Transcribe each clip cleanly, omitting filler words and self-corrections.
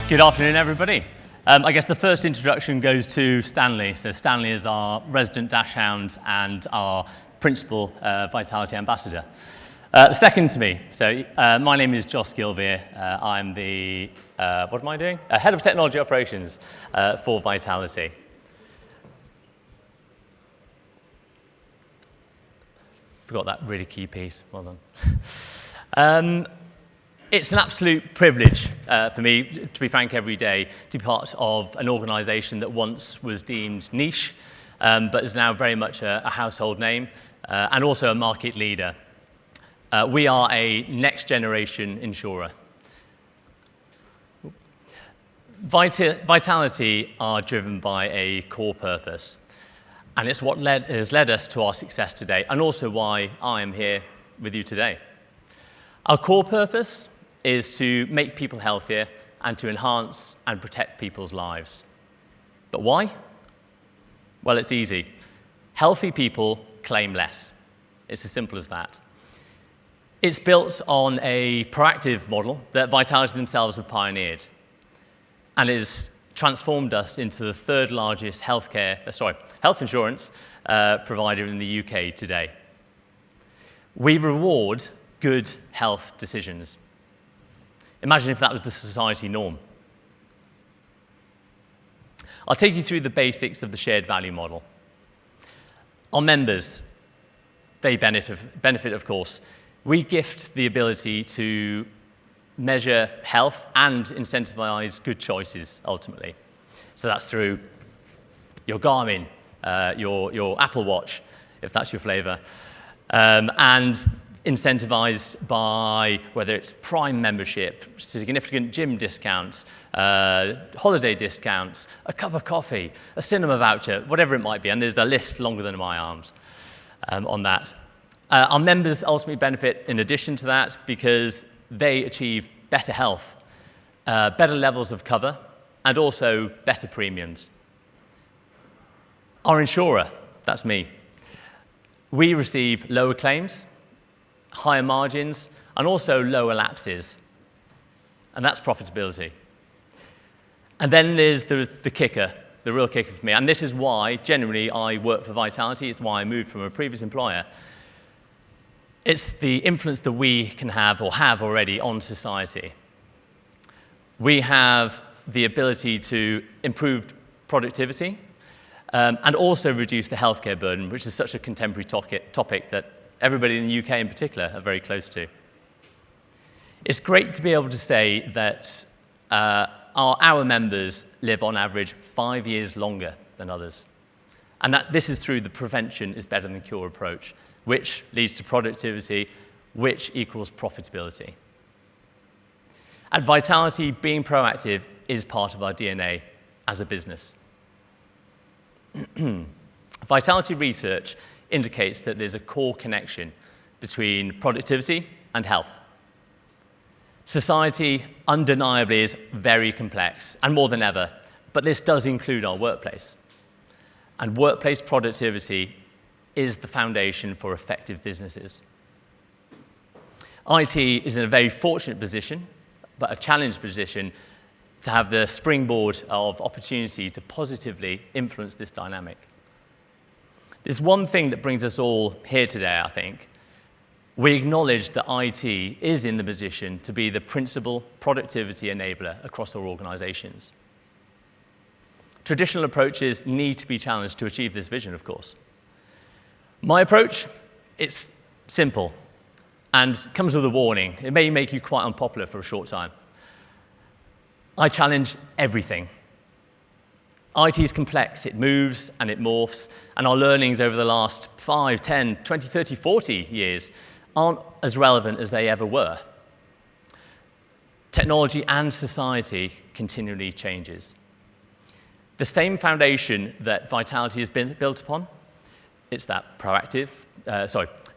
Good afternoon, everybody. I guess the first introduction goes to Stanley. So Stanley is our resident dash hound and our principal Vitality ambassador. The second to me. So my name is Josh Gilvear. I'm the, what am I doing? Head of Technology Operations for Vitality. Forgot that really key piece. Well done. It's an absolute privilege for me, to be frank, every day to be part of an organisation that once was deemed niche, but is now very much a household name and also a market leader. We are a next-generation insurer. Vitality are driven by a core purpose, and it's what has led us to our success today, and also why I am here with you today. Our core purpose is to make people healthier and to enhance and protect people's lives. But why? Well, it's easy. Healthy people claim less. It's as simple as that. It's built on a proactive model that Vitality themselves have pioneered, and it has transformed us into the third largest health insurance provider in the UK today. We reward good health decisions. Imagine if that was the society norm. I'll take you through the basics of the shared value model. Our members, they benefit, of course. We gift the ability to measure health and incentivize good choices, ultimately. So that's through your Garmin, your Apple Watch, if that's your flavor, and incentivized by whether it's Prime membership, significant gym discounts, holiday discounts, a cup of coffee, a cinema voucher, whatever it might be. And there's a list longer than my arms on that. Our members ultimately benefit in addition to that because they achieve better health, better levels of cover, and also better premiums. Our insurer, that's me. We receive lower claims, higher margins, and also lower lapses. And that's profitability. And then there's the kicker, the real kicker for me. And this is why, generally, I work for Vitality. It's why I moved from a previous employer. It's the influence that we can have, or have already, on society. We have the ability to improve productivity and also reduce the healthcare burden, which is such a contemporary topic that everybody in the UK in particular are very close to. It's great to be able to say that our members live on average 5 years longer than others. And that this is through the prevention is better than cure approach, which leads to productivity, which equals profitability. At Vitality, being proactive is part of our DNA as a business. Vitality research indicates that there's a core connection between productivity and health. Society undeniably is very complex, and more than ever, but this does include our workplace. And workplace productivity is the foundation for effective businesses. IT is in a very fortunate position, but a challenged position, to have the springboard of opportunity to positively influence this dynamic. There's one thing that brings us all here today, I think. We acknowledge that IT is in the position to be the principal productivity enabler across our organizations. Traditional approaches need to be challenged to achieve this vision, of course. My approach, it's simple and comes with a warning. It may make you quite unpopular for a short time. I challenge everything. IT is complex, it moves and it morphs, and our learnings over the last 5, 10, 20, 30, 40 years aren't as relevant as they ever were. Technology and society continually changes. The same foundation that Vitality has been built upon, it's that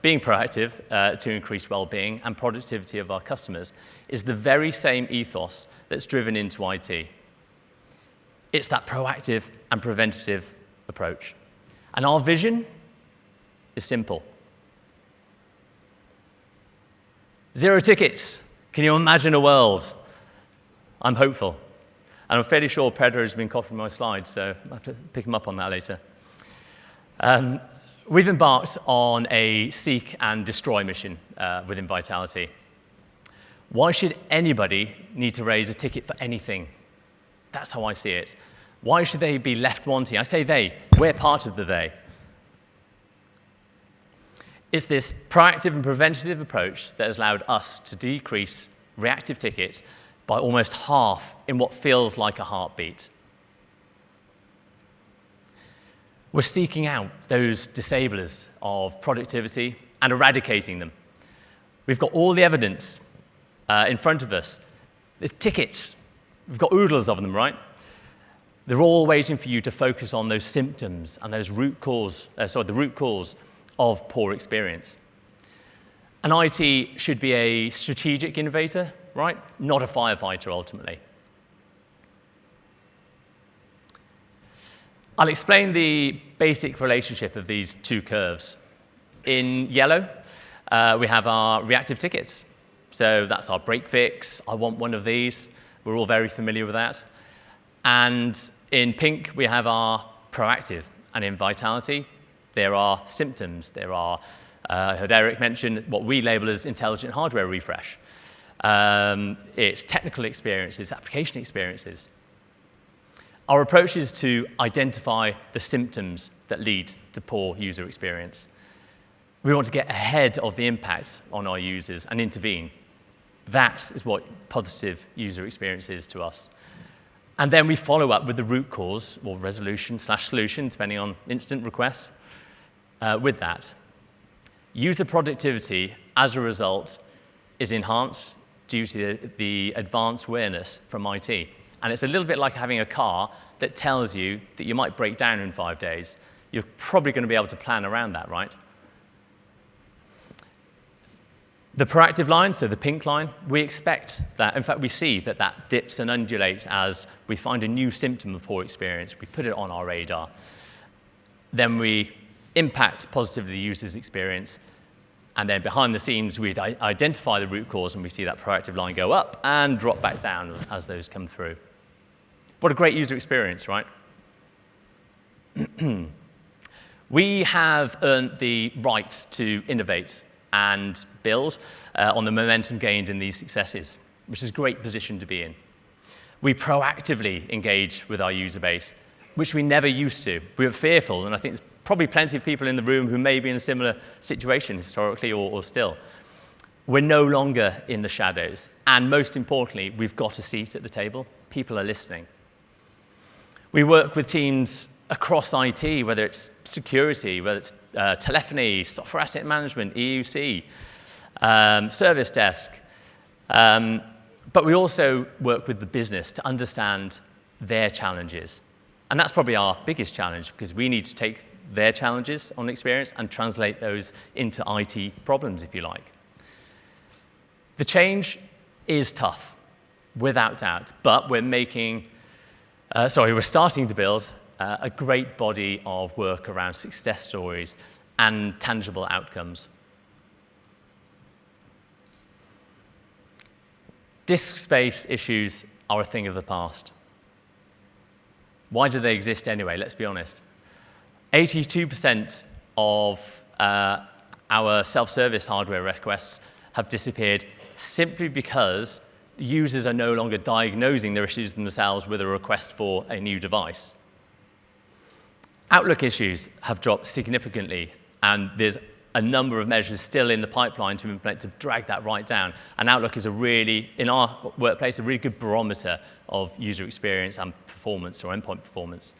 being proactive to increase well-being and productivity of our customers, is the very same ethos that's driven into IT. It's that proactive and preventative approach. And our vision is simple. 0 tickets. Can you imagine a world? I'm hopeful. And I'm fairly sure Pedro has been copying my slides, so I'll have to pick him up on that later. We've embarked on a seek and destroy mission within Vitality. Why should anybody need to raise a ticket for anything? That's how I see it. Why should they be left wanting? I say they. We're part of the they. It's this proactive and preventative approach that has allowed us to decrease reactive tickets by almost half in what feels like a heartbeat. We're seeking out those disablers of productivity and eradicating them. We've got all the evidence in front of us. The tickets, we've got oodles of them, right? They're all waiting for you to focus on those symptoms and those the root cause of poor experience. And IT should be a strategic innovator, right? Not a firefighter, ultimately. I'll explain the basic relationship of these two curves. In yellow, we have our reactive tickets. So that's our break fix. I want one of these. We're all very familiar with that. And in pink, we have our proactive. And in Vitality, there are symptoms. There are, I heard Eric mention what we label as intelligent hardware refresh. It's technical experiences, application experiences. Our approach is to identify the symptoms that lead to poor user experience. We want to get ahead of the impact on our users and intervene. That is what positive user experience is to us. And then we follow up with the root cause, or resolution/solution, depending on instant request, with that. User productivity, as a result, is enhanced due to the advanced awareness from IT. And it's a little bit like having a car that tells you that you might break down in 5 days. You're probably going to be able to plan around that, right? The proactive line, so the pink line, we expect that, in fact, we see that that dips and undulates as we find a new symptom of poor experience. We put it on our radar. Then we impact positively the user's experience. And then behind the scenes, we identify the root cause, and we see that proactive line go up and drop back down as those come through. What a great user experience, right? We have earned the right to innovate and build on the momentum gained in these successes, which is a great position to be in. We proactively engage with our user base, which we never used to. We were fearful, and I think there's probably plenty of people in the room who may be in a similar situation historically or still. We're no longer in the shadows, and most importantly, we've got a seat at the table. People are listening. We work with teams across IT, whether it's security, whether it's telephony, software asset management, EUC, service desk. But we also work with the business to understand their challenges. And that's probably our biggest challenge, because we need to take their challenges on experience and translate those into IT problems, if you like. The change is tough, without doubt, but we're starting to build a great body of work around success stories and tangible outcomes. Disk space issues are a thing of the past. Why do they exist anyway? Let's be honest. 82% of our self-service hardware requests have disappeared simply because users are no longer diagnosing their issues themselves with a request for a new device. Outlook issues have dropped significantly, and there's a number of measures still in the pipeline to implement to drag that right down. And Outlook is in our workplace, a really good barometer of user experience and performance or endpoint performance.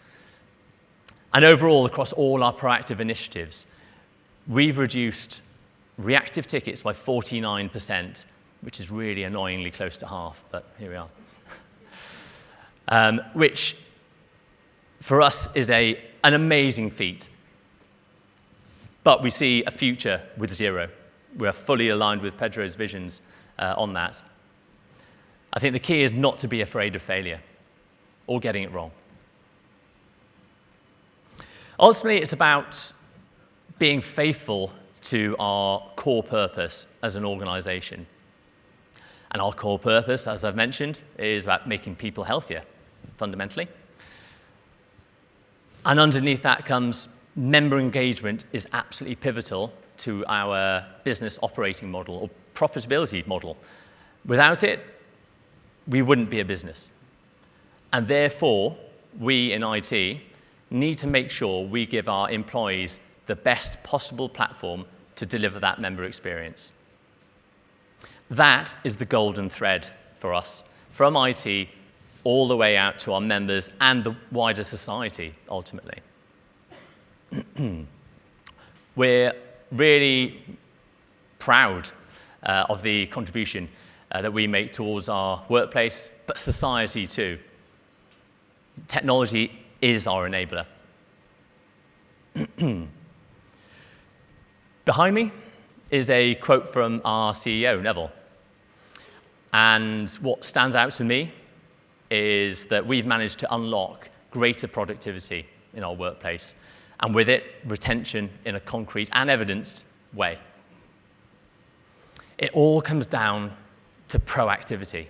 And overall, across all our proactive initiatives, we've reduced reactive tickets by 49%, which is really annoyingly close to half, but here we are. Which, for us, is an amazing feat. But we see a future with zero. We are fully aligned with Pedro's visions on that. I think the key is not to be afraid of failure or getting it wrong. Ultimately, it's about being faithful to our core purpose as an organization. And our core purpose, as I've mentioned, is about making people healthier. fundamentally. And underneath that comes member engagement is absolutely pivotal to our business operating model or profitability model. Without it, we wouldn't be a business. And therefore, we in IT need to make sure we give our employees the best possible platform to deliver that member experience. That is the golden thread for us, from IT all the way out to our members and the wider society, ultimately. We're really proud of the contribution that we make towards our workplace, but society too. Technology is our enabler. Behind me is a quote from our CEO, Neville. And what stands out to me is that we've managed to unlock greater productivity in our workplace, and with it, retention in a concrete and evidenced way. It all comes down to proactivity.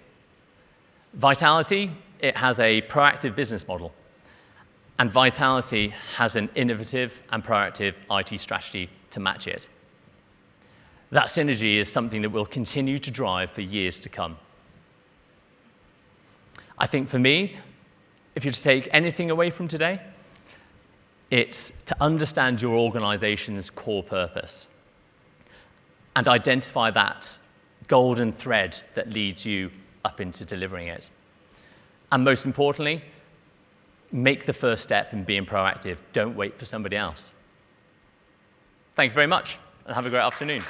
Vitality, it has a proactive business model, and Vitality has an innovative and proactive IT strategy to match it. That synergy is something that we'll continue to drive for years to come. I think for me, if you're to take anything away from today, it's to understand your organization's core purpose and identify that golden thread that leads you up into delivering it. And most importantly, make the first step in being proactive. Don't wait for somebody else. Thank you very much, and have a great afternoon.